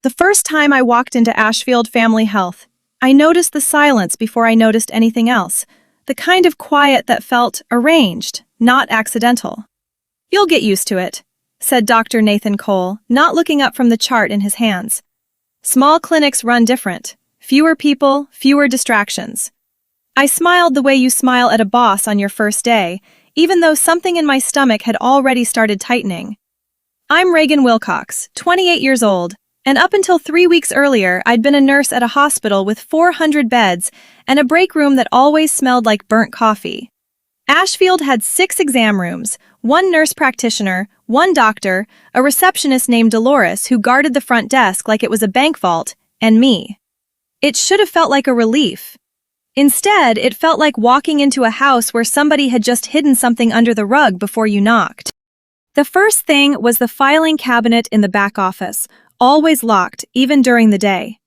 The first time I walked into Ashfield Family Health, I noticed the silence before I noticed anything else, the kind of quiet that felt arranged, not accidental. "You'll get used to it," said Dr. Nathan Cole, not looking up from the chart in his hands. "Small clinics run different. Fewer people, fewer distractions." I smiled the way you smile at a boss on your first day, even though something in my stomach had already started tightening. I'm Reagan Wilcox, 28 years old, and up until 3 weeks earlier, I'd been a nurse at a hospital with 400 beds and a break room that always smelled like burnt coffee. Ashfield had 6 exam rooms, 1 nurse practitioner, 1 doctor, a receptionist named Dolores who guarded the front desk like it was a bank vault, and me. It should have felt like a relief. Instead, it felt like walking into a house where somebody had just hidden something under the rug before you knocked. The first thing was the filing cabinet in the back office, always locked, even during the day.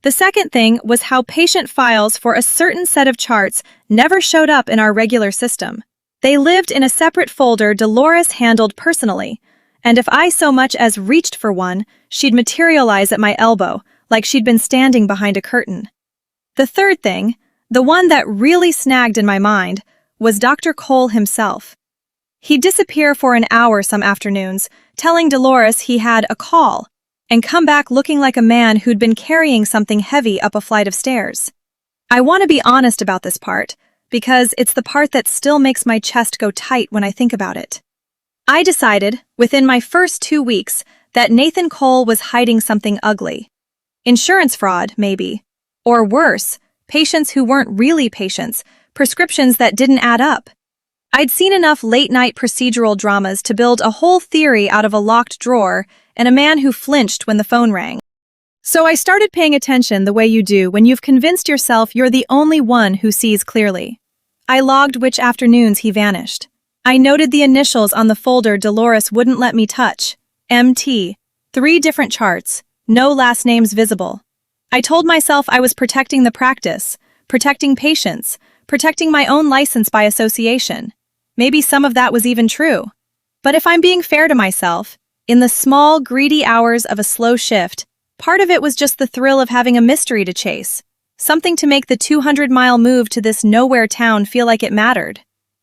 The second thing was how patient files for a certain set of charts never showed up in our regular system. They lived in a separate folder Dolores handled personally, and if I so much as reached for one, she'd materialize at my elbow, like she'd been standing behind a curtain. The third thing, the one that really snagged in my mind, was Dr. Cole himself. He'd disappear for an hour some afternoons, telling Dolores he had a call, and come back looking like a man who'd been carrying something heavy up a flight of stairs. I want to be honest about this part, because it's the part that still makes my chest go tight when I think about it. I decided, within my first 2 weeks, that Nathan Cole was hiding something ugly. Insurance fraud, maybe. Or worse, patients who weren't really patients, prescriptions that didn't add up. I'd seen enough late-night procedural dramas to build a whole theory out of a locked drawer and a man who flinched when the phone rang. So I started paying attention the way you do when you've convinced yourself you're the only one who sees clearly. I logged which afternoons he vanished. I noted the initials on the folder Dolores wouldn't let me touch. MT. 3 different charts, no last names visible. I told myself I was protecting the practice, protecting patients, protecting my own license by association. Maybe some of that was even true. But if I'm being fair to myself, in the small, greedy hours of a slow shift, part of it was just the thrill of having a mystery to chase, something to make the 200-mile move to this nowhere town feel like it mattered.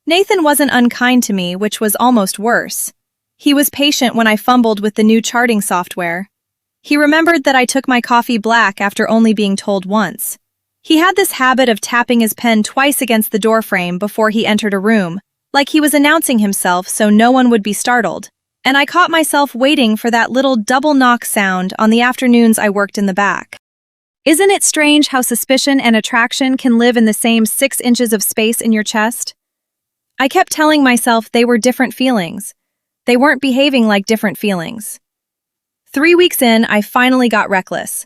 Nathan wasn't unkind to me, which was almost worse. He was patient when I fumbled with the new charting software. He remembered that I took my coffee black after only being told once. He had this habit of tapping his pen twice against the doorframe before he entered a room, like he was announcing himself so no one would be startled. And I caught myself waiting for that little double knock sound on the afternoons I worked in the back. Isn't it strange how suspicion and attraction can live in the same 6 inches of space in your chest? I kept telling myself they were different feelings. They weren't behaving like different feelings. 3 weeks in, I finally got reckless.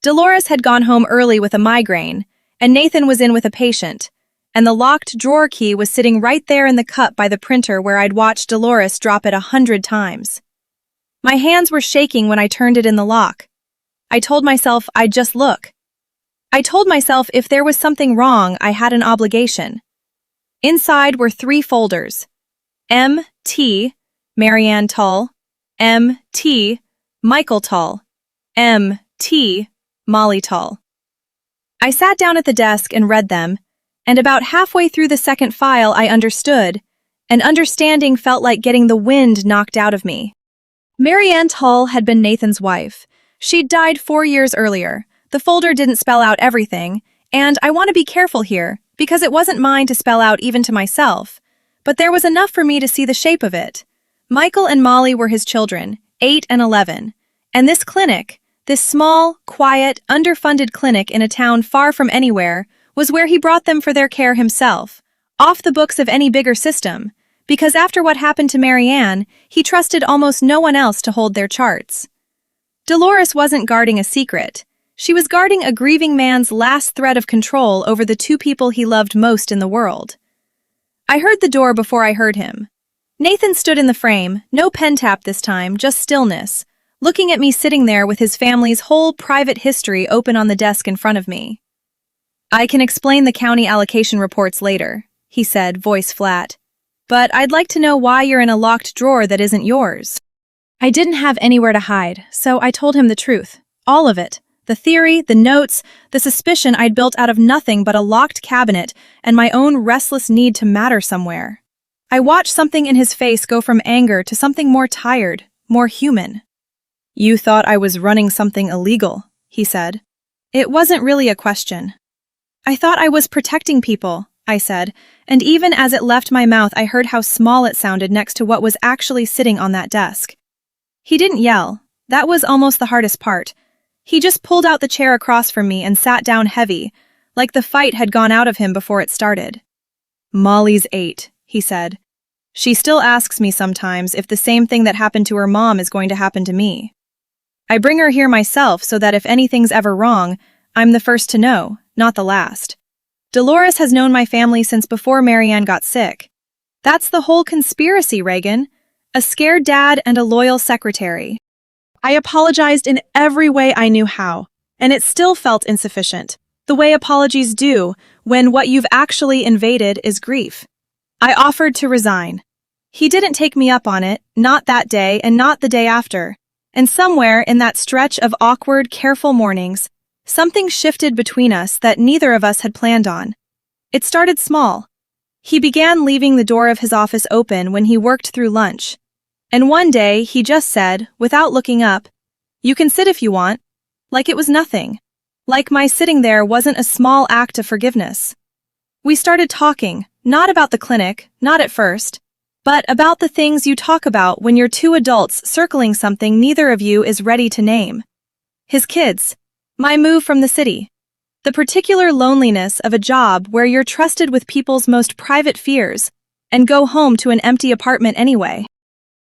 Dolores had gone home early with a migraine, and Nathan was in with a patient, and the locked drawer key was sitting right there in the cup by the printer where I'd watched Dolores drop it 100 times. My hands were shaking when I turned it in the lock. I told myself I'd just look. I told myself if there was something wrong, I had an obligation. Inside were 3 folders. M.T. Marianne Tull. M.T. Michael Tull. M.T. Molly Tull. I sat down at the desk and read them, and about halfway through the second file I understood, and understanding felt like getting the wind knocked out of me. Marianne Tull had been Nathan's wife. She'd died 4 years earlier. The folder didn't spell out everything, and I want to be careful here, because it wasn't mine to spell out even to myself. But there was enough for me to see the shape of it. Michael and Molly were his children, 8 and 11. And this clinic, this small, quiet, underfunded clinic in a town far from anywhere, was where he brought them for their care himself, off the books of any bigger system, because after what happened to Marianne, he trusted almost no one else to hold their charts. Dolores wasn't guarding a secret. She was guarding a grieving man's last thread of control over the 2 people he loved most in the world. I heard the door before I heard him. Nathan stood in the frame, no pen tap this time, just stillness, looking at me sitting there with his family's whole private history open on the desk in front of me. "I can explain the county allocation reports later," he said, voice flat. "But I'd like to know why you're in a locked drawer that isn't yours." I didn't have anywhere to hide, so I told him the truth, All of it. The theory, the notes, the suspicion I'd built out of nothing but a locked cabinet and my own restless need to matter somewhere. I watched something in his face go from anger to something more tired, more human. "You thought I was running something illegal," he said. It wasn't really a question. "I thought I was protecting people," I said, and even as it left my mouth I heard how small it sounded next to what was actually sitting on that desk. He didn't yell. That was almost the hardest part. He just pulled out the chair across from me and sat down heavy, like the fight had gone out of him before it started. "Molly's 8, he said. "She still asks me sometimes if the same thing that happened to her mom is going to happen to me. I bring her here myself so that if anything's ever wrong, I'm the first to know, not the last. Dolores has known my family since before Marianne got sick. That's the whole conspiracy, Reagan. A scared dad and a loyal secretary." I apologized in every way I knew how, and it still felt insufficient, the way apologies do when what you've actually invaded is grief. I offered to resign. He didn't take me up on it, not that day and not the day after. And somewhere in that stretch of awkward, careful mornings, something shifted between us that neither of us had planned on. It started small. He began leaving the door of his office open when he worked through lunch. And one day, he just said, without looking up, "You can sit if you want," like it was nothing. Like my sitting there wasn't a small act of forgiveness. We started talking, not about the clinic, not at first, but about the things you talk about when you're two adults circling something neither of you is ready to name. His kids, my move from the city, the particular loneliness of a job where you're trusted with people's most private fears and go home to an empty apartment anyway.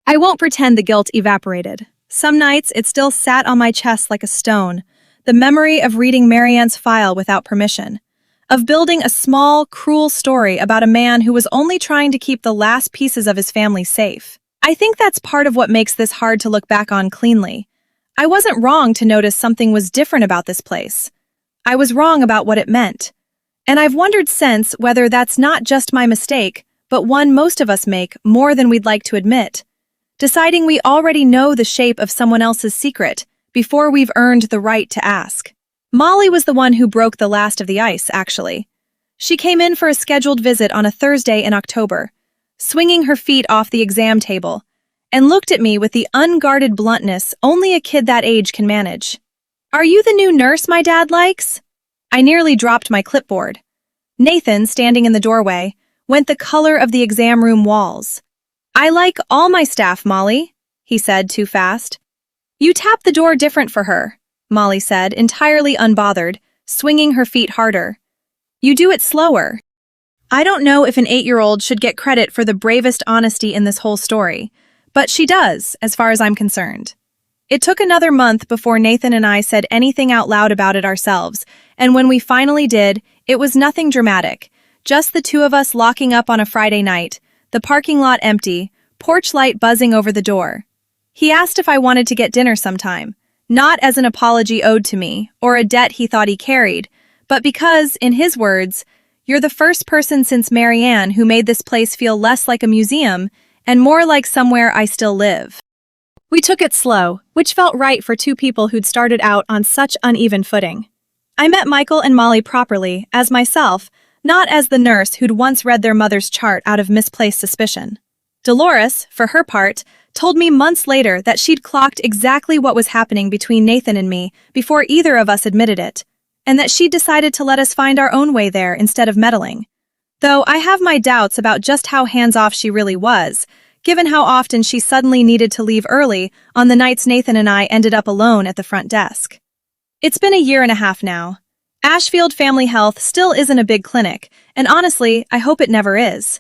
I won't pretend the guilt evaporated. Some nights it still sat on my chest like a stone, the memory of reading Marianne's file without permission, of building a small, cruel story about a man who was only trying to keep the last pieces of his family safe. I think that's part of what makes this hard to look back on cleanly. I wasn't wrong to notice something was different about this place. I was wrong about what it meant. And I've wondered since whether that's not just my mistake, but one most of us make more than we'd like to admit. Deciding we already know the shape of someone else's secret before we've earned the right to ask. Molly was the one who broke the last of the ice, actually. She came in for a scheduled visit on a Thursday in October, swinging her feet off the exam table, and looked at me with the unguarded bluntness only a kid that age can manage. "Are you the new nurse my dad likes?" I nearly dropped my clipboard. Nathan, standing in the doorway, went the color of the exam room walls. "I like all my staff, Molly," he said too fast. "You tap the door different for her," Molly said, entirely unbothered, swinging her feet harder. "You do it slower." I don't know if an 8-year-old should get credit for the bravest honesty in this whole story, but she does, as far as I'm concerned. It took another month before Nathan and I said anything out loud about it ourselves, and when we finally did, it was nothing dramatic, just the two of us locking up on a Friday night, the parking lot empty, porch light buzzing over the door. He asked if I wanted to get dinner sometime, not as an apology owed to me, or a debt he thought he carried, but because, in his words, "You're the first person since Marianne who made this place feel less like a museum and more like somewhere I still live." We took it slow, which felt right for two people who'd started out on such uneven footing. I met Michael and Molly properly, as myself, not as the nurse who'd once read their mother's chart out of misplaced suspicion. Dolores, for her part, told me months later that she'd clocked exactly what was happening between Nathan and me before either of us admitted it, and that she'd decided to let us find our own way there instead of meddling. Though I have my doubts about just how hands-off she really was, given how often she suddenly needed to leave early on the nights Nathan and I ended up alone at the front desk. It's been a year and a half now. Ashfield Family Health still isn't a big clinic, and honestly, I hope it never is.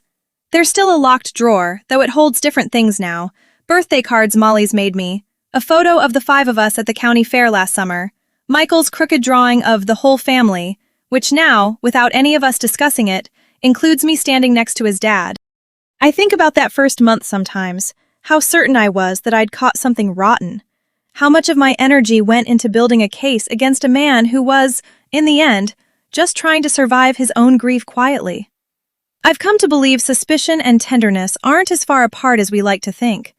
There's still a locked drawer, though it holds different things now. Birthday cards Molly's made me, a photo of the 5 of us at the county fair last summer, Michael's crooked drawing of the whole family, which now, without any of us discussing it, includes me standing next to his dad. I think about that first month sometimes, how certain I was that I'd caught something rotten, how much of my energy went into building a case against a man who was, in the end, just trying to survive his own grief quietly. I've come to believe suspicion and tenderness aren't as far apart as we like to think,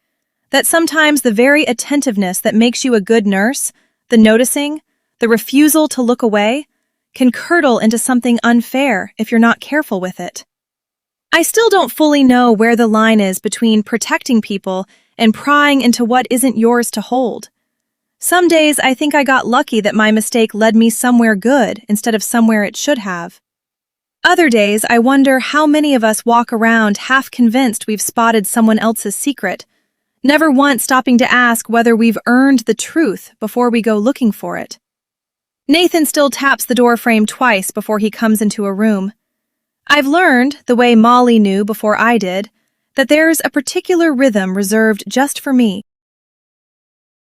that sometimes the very attentiveness that makes you a good nurse, The noticing, the refusal to look away, can curdle into something unfair if you're not careful with it. I still don't fully know where the line is between protecting people and prying into what isn't yours to hold. Some days I think I got lucky that my mistake led me somewhere good instead of somewhere it should have. Other days I wonder how many of us walk around half convinced we've spotted someone else's secret, never once stopping to ask whether we've earned the truth before we go looking for it. Nathan still taps the door frame twice before he comes into a room. I've learned, the way Molly knew before I did, that there's a particular rhythm reserved just for me.